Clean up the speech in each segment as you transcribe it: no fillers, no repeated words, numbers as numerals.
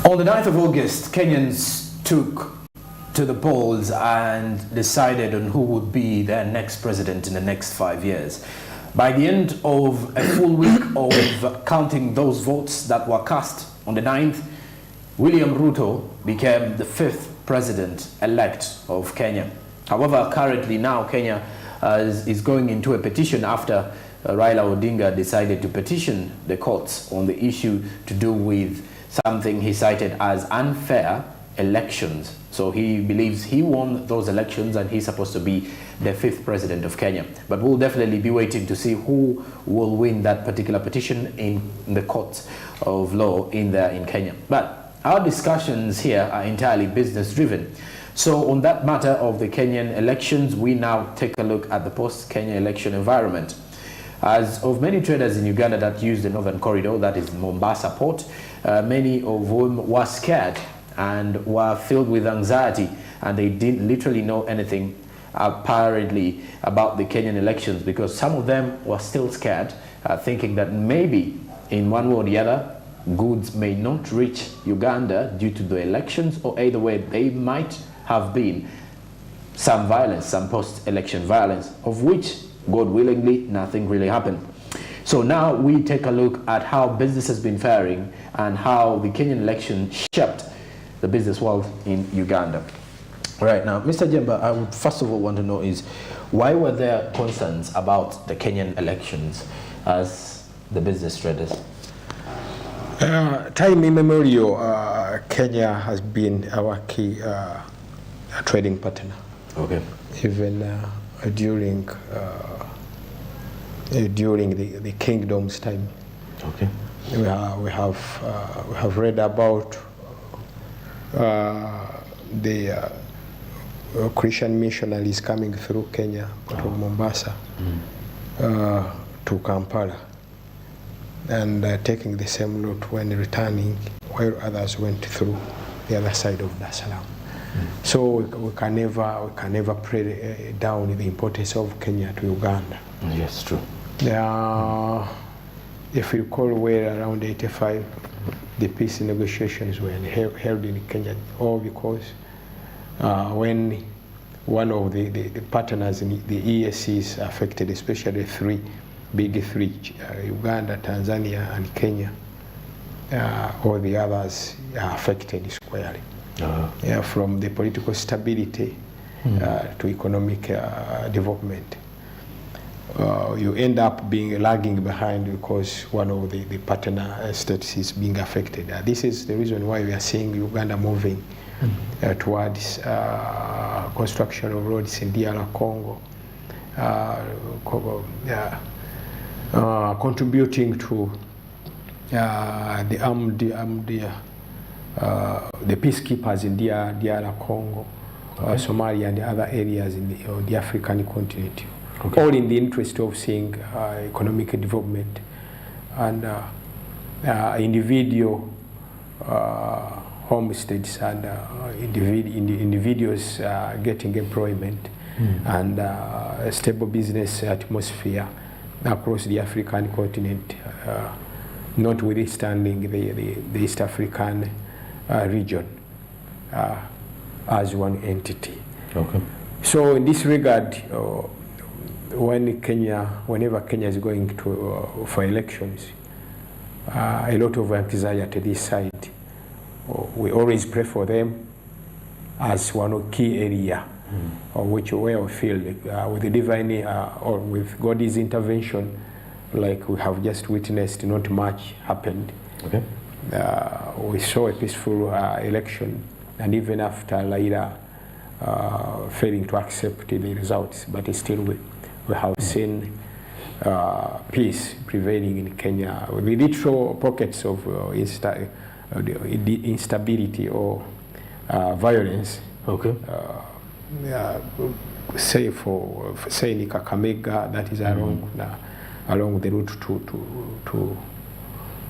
On the 9th of August, Kenyans took to the polls and decided on who would be their next president in the next 5 years. By the end of a full week of counting those votes that were cast on the 9th, William Ruto became the 5th president-elect of Kenya. However, currently now Kenya is going into a petition after Raila Odinga decided to petition the courts on the issue to do with something he cited as unfair elections. So he believes he won those elections and he's supposed to be the 5th president of Kenya. But we'll definitely be waiting to see who will win that particular petition in the courts of law in Kenya. But our discussions here are entirely business driven. So on that matter of the Kenyan elections, we now take a look at the post-Kenya election environment. As of many traders in Uganda that use the Northern Corridor, that is Mombasa port, many of whom were scared and were filled with anxiety, and they didn't literally know anything apparently about the Kenyan elections, because some of them were still scared, thinking that maybe in one way or the other goods may not reach Uganda due to the elections, or either way they might have been some violence, some post-election violence, of which, God willingly, nothing really happened. So now we take a look at how business has been faring and how the Kenyan election shaped the business world in Uganda. Right now, Mr. Jemba, I would first of all want to know is, why were there concerns about the Kenyan elections as the business traders? Time immemorial, Kenya has been our key trading partner. Okay. Even during the kingdom's time. Okay. We have read about the Christian missionaries coming through Kenya, from Mombasa to Kampala, and taking the same route when returning, while others went through the other side of Dar es Salaam. So we can never play down the importance of Kenya to Uganda. Yes, true. If you recall, where around 85, the peace negotiations were held in Kenya, all because when one of the partners in the EACs affected, especially big three, Uganda, Tanzania, and Kenya, all the others are affected squarely. From the political stability to economic development. You end up being lagging behind because one of the partner states is being affected. This is the reason why we are seeing Uganda moving towards construction of roads in DR Congo, contributing to the peacekeepers in DR Congo, Somalia, and the other areas in the African continent. Okay. All in the interest of seeing economic development and individual homesteads and individuals getting employment and a stable business atmosphere across the African continent, notwithstanding the East African region as one entity. Okay. So in this regard, whenever Kenya is going to for elections, a lot of anxiety this side. We always pray for them as one of key area which where we feel with the divine or with God's intervention, like we have just witnessed, not much happened. Okay. We saw a peaceful election, and even after Raila failing to accept the results, but still we have seen peace prevailing in Kenya, with little pockets of instability or violence. Okay. Say in Kakamega, that is along the route to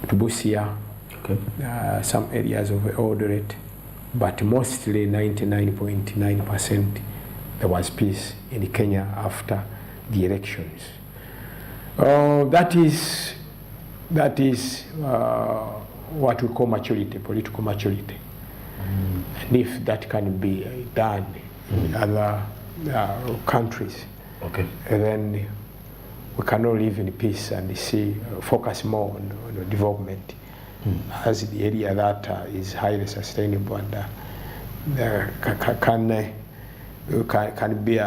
Busia. Okay. Some areas of Eldoret, but mostly 99.9% there was peace in Kenya after the elections. That is what we call maturity, political maturity. And if that can be done in other countries, then we cannot live in peace and focus more on development as the area that is highly sustainable and can be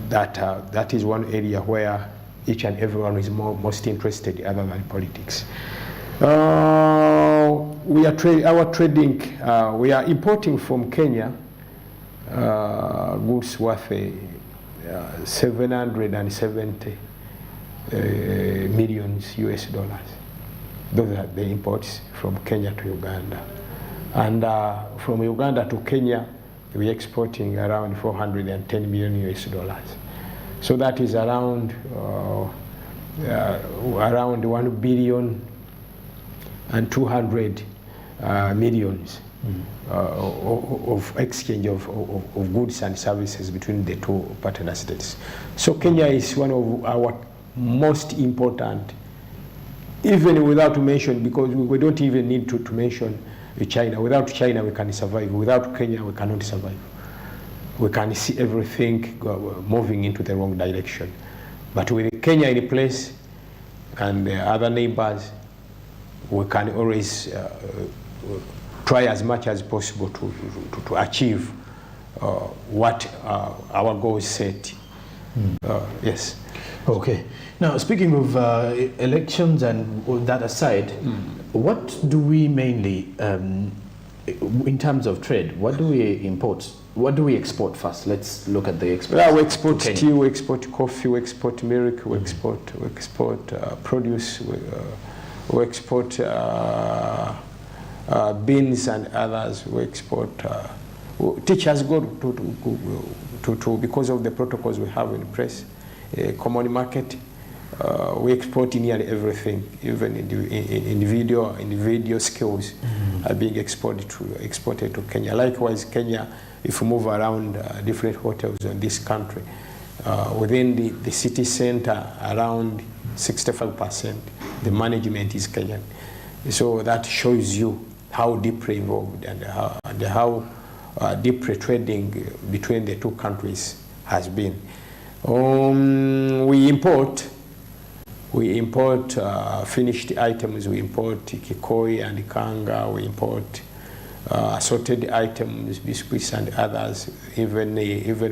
that is one area where each and everyone is most interested other than politics. We are importing from Kenya goods worth 770 millions US dollars. Those are the imports from Kenya to Uganda. And from Uganda to Kenya, we're exporting around 410 million US dollars. So that is around 1 billion and 200 millions of exchange of goods and services between the two partner states. So Kenya is one of our most important, even without mention, because we don't even need to mention China. Without China we can survive. Without Kenya we cannot survive. We can see everything moving into the wrong direction. But with Kenya in place and the other neighbors, we can always try as much as possible to achieve what our goals set. Yes. Okay. Now, speaking of elections and all that aside, what do we mainly, in terms of trade, what do we import? What do we export first? Let's look at the exports. Yeah, we export tea, we export coffee, we export milk, we export produce, we export beans and others. We export. Teachers go to because of the protocols we have in place. Common market. We export nearly everything, even in video skills are being exported to Kenya. Likewise, Kenya, if we move around different hotels in this country, within the city center, around 65%, the management is Kenyan. So that shows you how deeply involved and how deeply trading between the two countries has been. We import finished items. We import kikoi and kanga. We import assorted items, biscuits and others. Even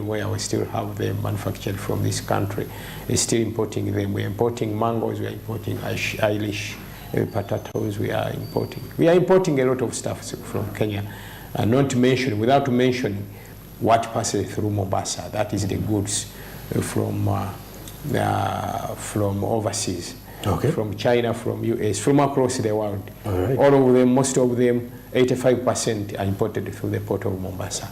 where we still have them manufactured from this country, we're still importing them. We're importing mangoes. We are importing Irish potatoes. We are importing a lot of stuff from Kenya, and without mentioning what passes through Mombasa. That is the goods from overseas, from China, from US, from across the world. All of them, most of them, 85% are imported through the port of Mombasa.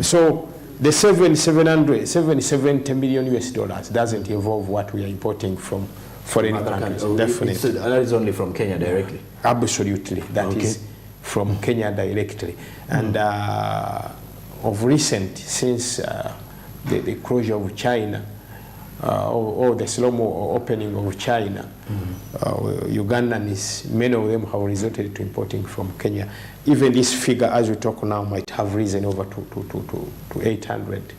So the 770 million US dollars doesn't involve what we are importing from foreign countries. Definitely. So that is only from Kenya directly? Absolutely. That is from Kenya directly. And of recent, since the closure of China, or the slow-mo opening of China, Ugandans, many of them have resorted to importing from Kenya. Even this figure, as we talk now, might have risen over to 800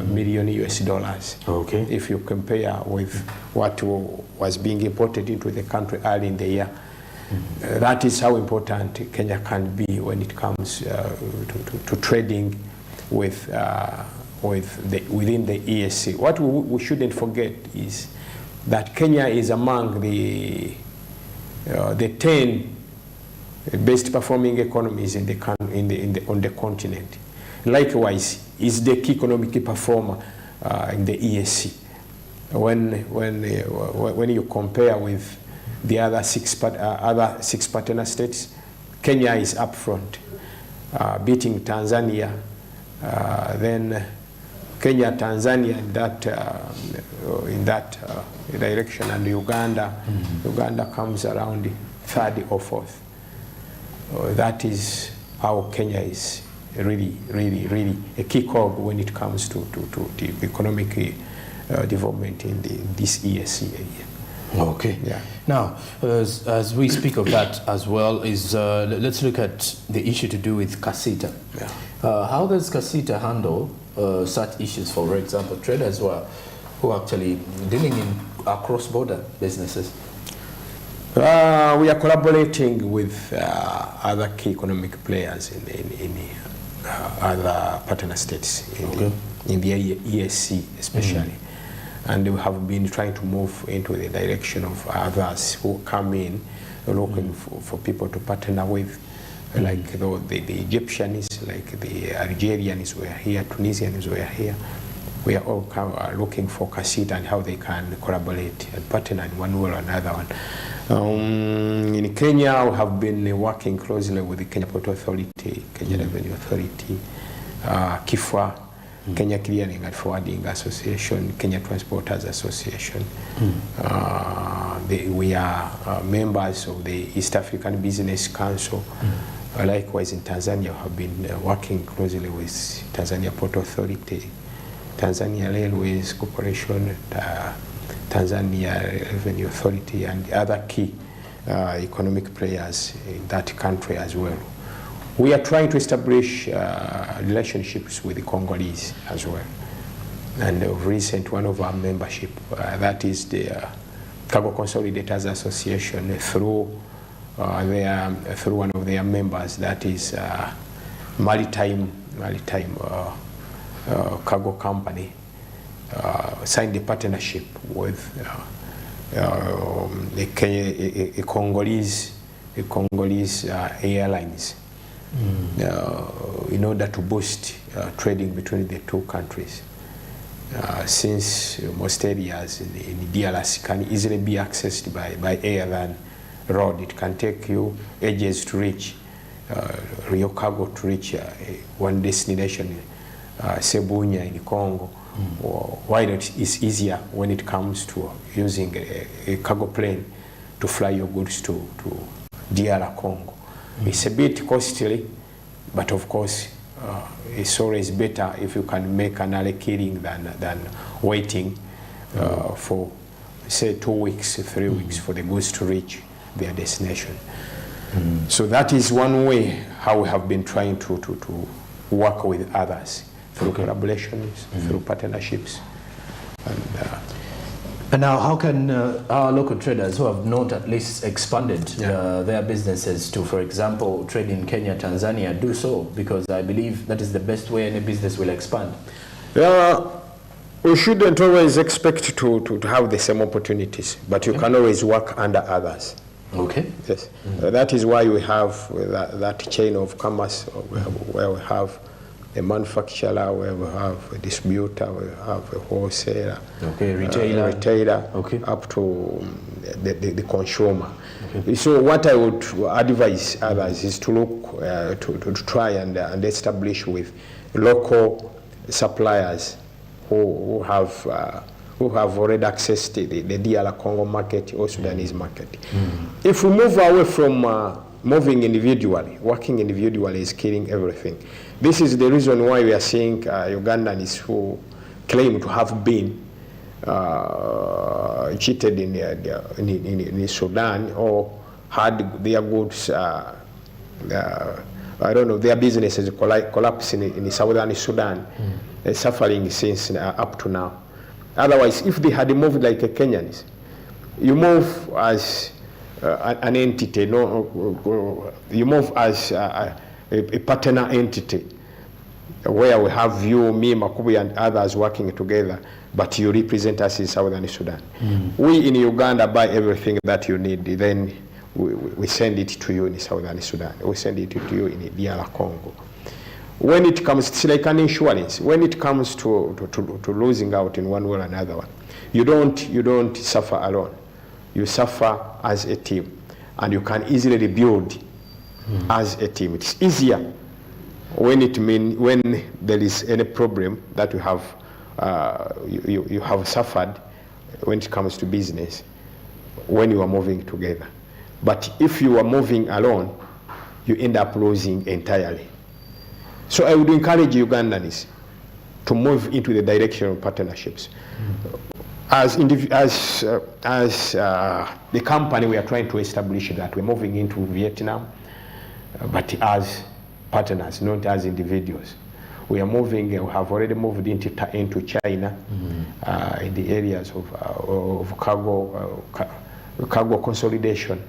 million US dollars. If you compare with what was being imported into the country early in the year. That is how important Kenya can be when it comes to trading within the EAC. What we shouldn't forget is that Kenya is among the 10 best performing economies on the continent. Likewise, is the key economic performer in the EAC. When you compare with the other six partner states, Kenya is up front, beating Tanzania. Then Kenya, Tanzania in that direction, and Uganda. Uganda comes around third or fourth. That is how Kenya is really a key cog when it comes to the economic development in this EAC area. Okay. Yeah. Now, as we speak of that as well, let's look at the issue to do with Casita. Yeah. How does Casita handle such issues, for example, traders who are actually dealing in cross-border businesses? We are collaborating with other key economic players in other partner states, in the ESC especially. And we have been trying to move into the direction of others who come in looking for people to partner with, like the Egyptians, like the Algerians were here, Tunisians were here. We are all looking for Casita and how they can collaborate and partner in one way or another one. In Kenya, we have been working closely with the Kenya Port Authority, Kenya Revenue Authority, KIFA, Kenya Clearing and Forwarding Association, Kenya Transporters Association. We are members of the East African Business Council. Likewise in Tanzania, we have been working closely with Tanzania Port Authority, Tanzania Railways Corporation, Tanzania Revenue Authority, and other key economic players in that country as well. We are trying to establish relationships with the Congolese as well. And of recent, one of our membership, that is the Cargo Consolidators Association, through one of their members, that is Maritime Cargo Company, signed a partnership with a Congolese airlines in order to boost trading between the two countries. Since most areas in DRC can easily be accessed by air than road, it can take you ages to reach Rio Cargo to reach one destination, Sebunya in Congo. While it is easier when it comes to using a cargo plane to fly your goods to DR Congo. It's a bit costly, but of course it's always better if you can make an early killing than waiting for say 2 weeks, 3 weeks for the goods to reach their destination. So that is one way how we have been trying to work with others, through collaborations, through partnerships. And now, how can our local traders who have not at least expanded their businesses to, for example, trade in Kenya, Tanzania, do so? Because I believe that is the best way any business will expand. We shouldn't always expect to have the same opportunities, but you can always work under others. Okay. Yes. That is why we have that chain of commerce where we have a manufacturer, where we have a distributor, we have a wholesaler, retailer, up to the consumer. Okay. So what I would advise others is to look to try and establish with local suppliers who have already accessed the DR Congo market or Sudanese market. If we move away from moving individually, working individually is killing everything. This is the reason why we are seeing Ugandans who claim to have been cheated in Sudan or had their goods, I don't know, their businesses collapsing in southern Sudan, suffering since up to now. Otherwise, if they had moved like a Kenyans, you move as an entity, you move as a partner entity, where we have you, me, Makubi, and others working together, but you represent us in southern Sudan. We in Uganda buy everything that you need, then we send it to you in southern Sudan. We send it to you in DR Congo. When it comes, it's like an insurance. When it comes to losing out in one way or another one, you don't suffer alone. You suffer as a team, and you can easily rebuild as a team. It's easier when there is any problem that you have suffered when it comes to business, when you are moving together. But if you are moving alone, you end up losing entirely. So I would encourage Ugandans to move into the direction of partnerships. As the company, we are trying to establish that we're moving into Vietnam, but as partners, not as individuals. We are moving, we have already moved into China, in the areas of cargo consolidation,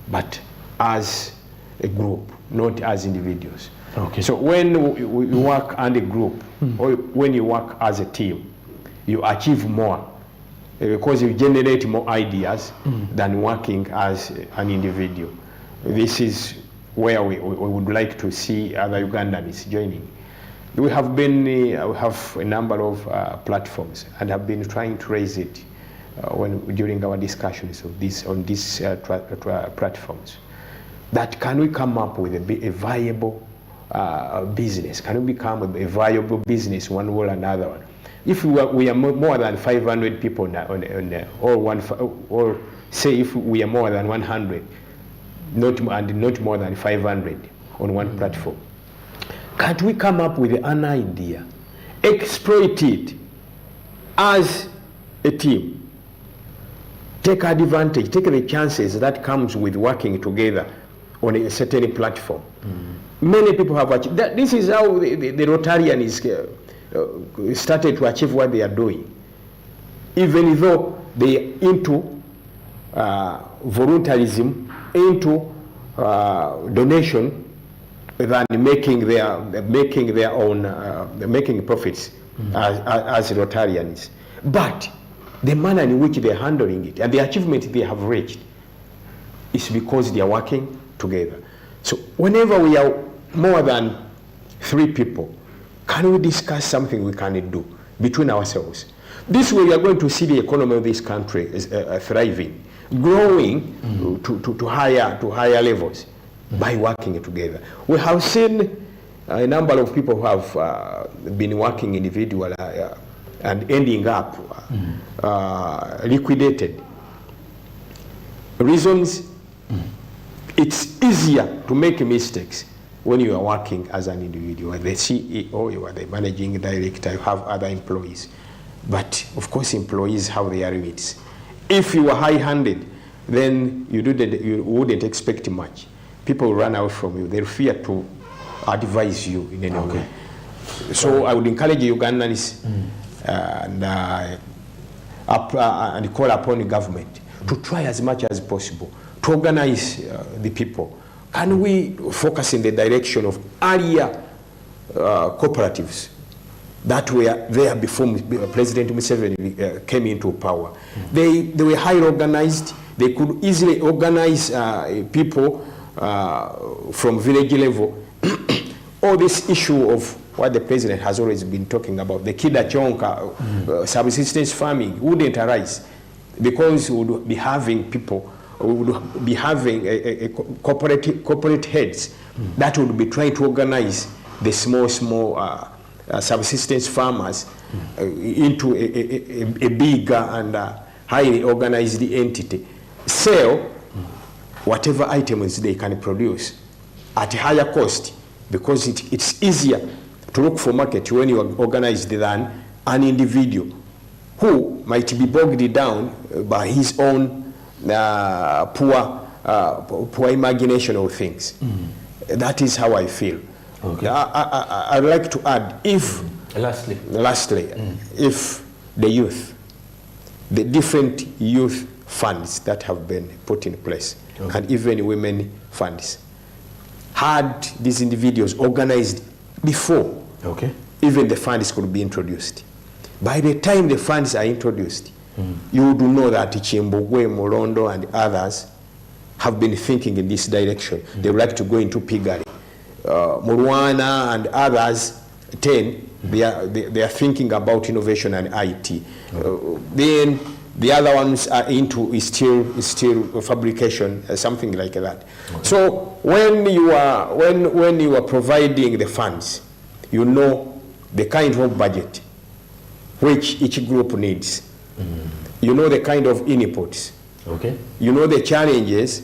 but as a group, not as individuals. Okay. So when we work as a group, or when you work as a team, you achieve more because you generate more ideas than working as an individual. This is where we would like to see other Ugandans joining. We have we have a number of platforms and have been trying to raise it during our discussions of on these platforms. That can we come up with a viable business? Can we become a viable business one way or another one? If we are more than 500 people or say if we are more than 100, not more than 500 on one platform, can't we come up with an idea, exploit it as a team, take advantage, take the chances that comes with working together on a certain platform? Many people have achieved that. This is how the Rotarians started to achieve what they are doing, even though they are into voluntarism, into donation, than making profits as Rotarians. But the manner in which they are handling it and the achievement they have reached is because they are working together. So whenever we are more than 3 people, can we discuss something we can do between ourselves? This way we are going to see the economy of this country is thriving, growing to higher levels by working together. We have seen a number of people who have been working individually and ending up liquidated. Reasons: it's easier to make mistakes when you are working as an individual. You are the CEO, you are the managing director, you have other employees. But of course employees have their limits. If you are high-handed, then you wouldn't expect much. People run out from you. They fear to advise you in any way. So I would encourage Ugandans and call upon the government to try as much as possible to organize the people. Can we focus in the direction of earlier cooperatives that were there before President Museveni came into power? They were highly organized. They could easily organize people from village level. All this issue of what the president has always been talking about, the Kidachonka, subsistence farming, wouldn't arise because we would be having people, we would be having a corporate heads that would be trying to organize the small subsistence farmers into a bigger and highly organized entity, sell whatever items they can produce at a higher cost, because it's easier to look for market when you are organized than an individual who might be bogged down by his own poor imagination of things. That is how I feel. Okay. I'd like to add, if lastly, if the youth, the different youth funds that have been put in place, and even women funds, had these individuals organized before, even the funds could be introduced. By the time the funds are introduced, you do know that Chimbogwe, Morondo, and others have been thinking in this direction. They would like to go into Pigari. Murwana and others, 10, they are thinking about innovation and IT. Then the other ones are into steel fabrication, something like that. So when you are providing the funds, you know the kind of budget which each group needs. You know the kind of inputs. You know the challenges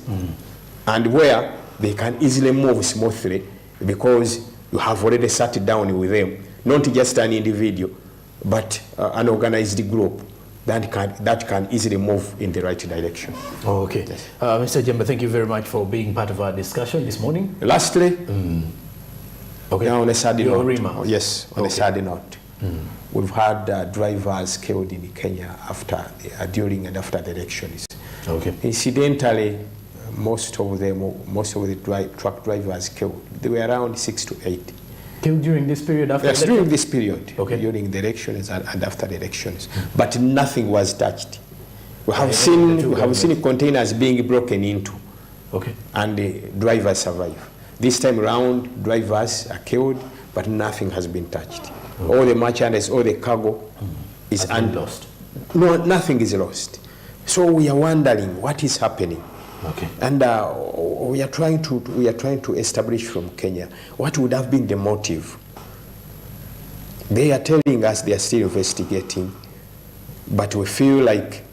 and where they can easily move smoothly, because you have already sat down with them, not just an individual, but an organized group, that can easily move in the right direction. Oh, okay. Yes. Mr. Jemba, thank you very much for being part of our discussion this morning. Lastly, Okay. on a sad Your note, remarks. yes, on a sad note, we've had drivers killed in Kenya during and after the elections. Okay. Incidentally, most of the truck drivers killed, they were around 6 to 8. Killed during this period after Yes, election? during this period, Okay. during the elections and after the elections, but nothing was touched. We have the seen two governments. containers being broken into, Okay. and the drivers survive. This time around, drivers are killed, but nothing has been touched. All the merchandise, all the cargo is Has been lost. No, nothing is lost. So we are wondering what is happening. Okay. And we are trying to establish from Kenya what would have been the motive. They are telling us they are still investigating, but we feel like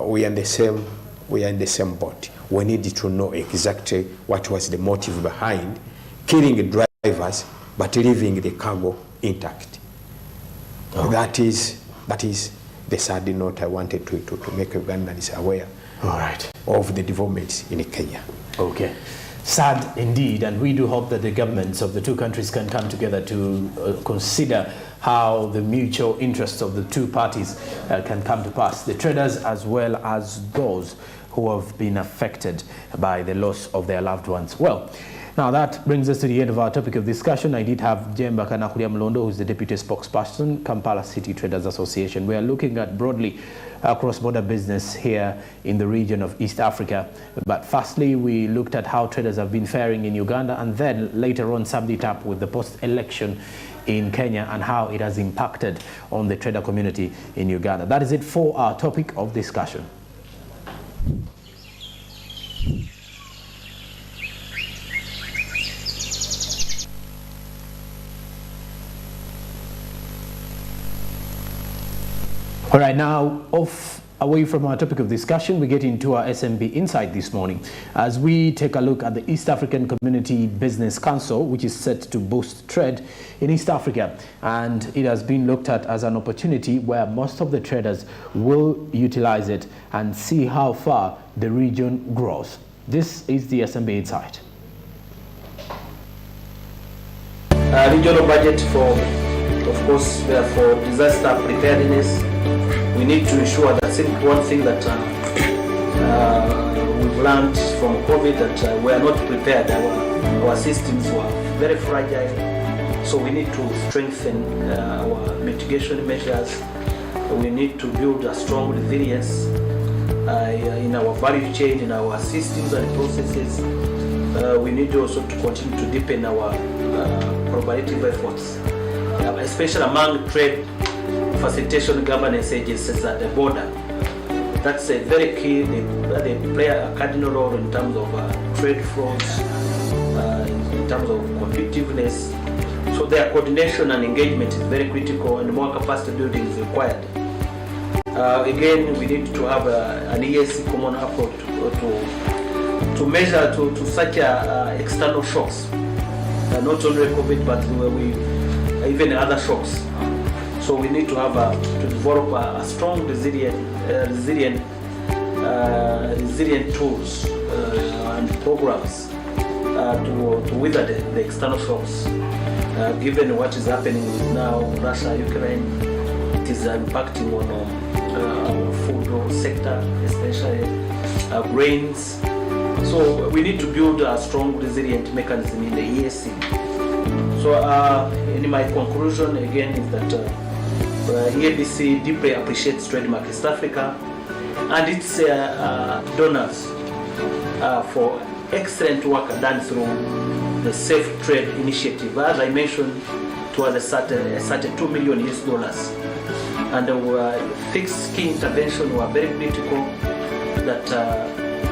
we are in the same boat. We need to know exactly what was the motive behind killing the drivers but leaving the cargo intact. Oh. That is the sad note I wanted to make Ugandans aware. All right. Of the developments in Kenya. Okay. Sad indeed, and we do hope that the governments of the two countries can come together to consider how the mutual interests of the two parties can come to pass. The traders as well as those who have been affected by the loss of their loved ones. Well, now that brings us to the end of our topic of discussion. I did have Jemba Kanakulia Mlondo, who's the Deputy Spokesperson, Kampala City Traders Association. We are looking at broadly cross-border business here in the region of East Africa. But firstly, we looked at how traders have been faring in Uganda, and then later on summed it up with the post-election in Kenya and how it has impacted on the trader community in Uganda. That is it for our topic of discussion. All right, now away from our topic of discussion, we get into our SMB Insight this morning as we take a look at the East African Community Business Council, which is set to boost trade in East Africa. And it has been looked at as an opportunity where most of the traders will utilize it and see how far the region grows. This is the SMB Insight. Regional budget for disaster preparedness. We need to ensure that one thing that we've learned from COVID, that we are not prepared. Our systems were very fragile, so we need to strengthen our mitigation measures. We need to build a strong resilience in our value chain, in our systems and processes. We need also to continue to deepen our collaborative efforts, especially among trade facilitation governance agencies at the border. That's a very key. They play a cardinal role in terms of trade flows, in terms of competitiveness. So their coordination and engagement is very critical, and more capacity building is required. Again, we need to have an ESC common approach to measure to such external shocks, not only COVID, but even other shocks. So we need to have to develop a strong, resilient tools and programs to weather the external shocks. Given what is happening now, Russia, Ukraine, it is impacting on our food sector, especially grains. So we need to build a strong, resilient mechanism in the ESC. So in my conclusion again is that EABC deeply appreciates Trademark East Africa and its donors for excellent work done through the Safe Trade Initiative. As I mentioned, it was a certain $2 million US, and fixed key intervention were very critical. That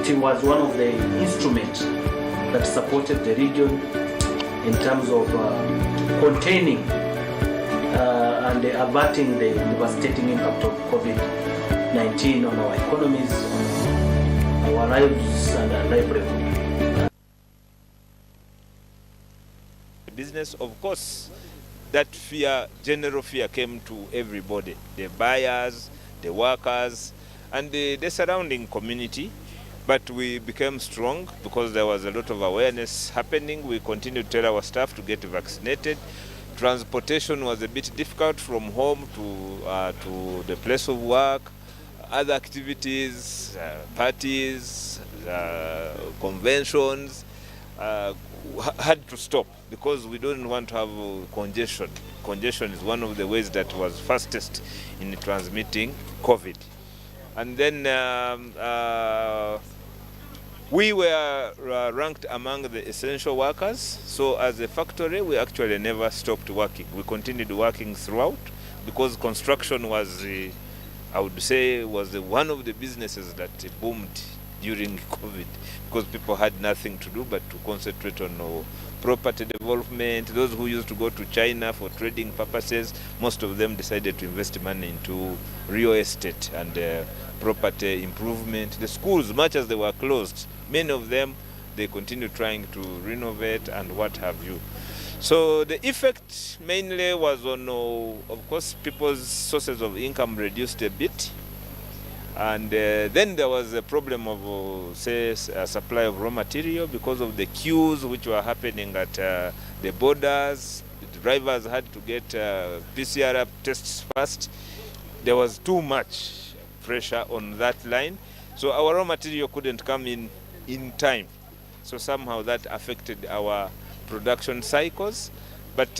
it was one of the instruments that supported the region in terms of containing and averting the devastating impact of COVID-19 on our economies, on our lives and our livelihood. Business, of course, that fear, general fear, came to everybody, the buyers, the workers, and the surrounding community. But we became strong because there was a lot of awareness happening. We continued to tell our staff to get vaccinated. Transportation was a bit difficult from home to the place of work. Other activities, parties, conventions had to stop because we don't want to have congestion. Congestion is one of the ways that was fastest in transmitting COVID. And then we were ranked among the essential workers. So as a factory, we actually never stopped working. We continued working throughout because construction was, I would say, was one of the businesses that boomed during COVID because people had nothing to do but to concentrate on property development. Those who used to go to China for trading purposes, most of them decided to invest money into real estate and property improvement. The schools, much as they were closed, many of them, they continued trying to renovate and what have you. So the effect mainly was on, of course, people's sources of income reduced a bit. And then there was a problem of, say, a supply of raw material because of the queues which were happening at the borders. The drivers had to get PCR tests first. There was too much pressure on that line. So our raw material couldn't come in time. So somehow that affected our production cycles. But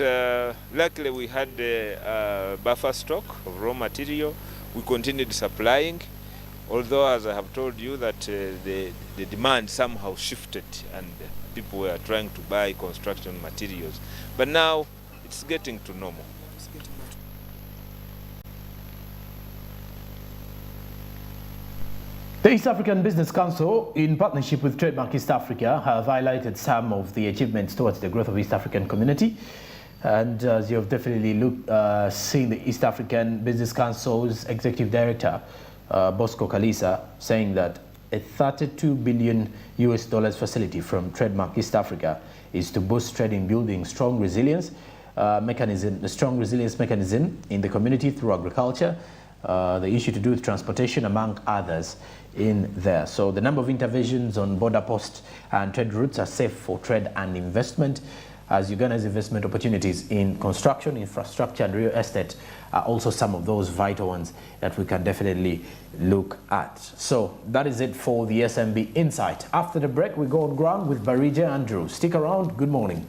luckily we had a buffer stock of raw material. We continued supplying. Although, as I have told you, that the demand somehow shifted and people were trying to buy construction materials. But now it's getting to normal. The East African Business Council, in partnership with Trademark East Africa, have highlighted some of the achievements towards the growth of East African community. And as you have definitely seen the East African Business Council's Executive Director, Bosco Kalisa, saying that a $32 billion facility from Trademark East Africa is to boost trade in building strong resilience mechanism in the community through agriculture, the issue to do with transportation, among others in there. So the number of interventions on border posts and trade routes are safe for trade and investment, as Uganda's investment opportunities in construction, infrastructure and real estate are also some of those vital ones that we can definitely look at. So that is it for the SMB Insight. After the break, we go on ground with Barija Andrew. Stick around. Good morning.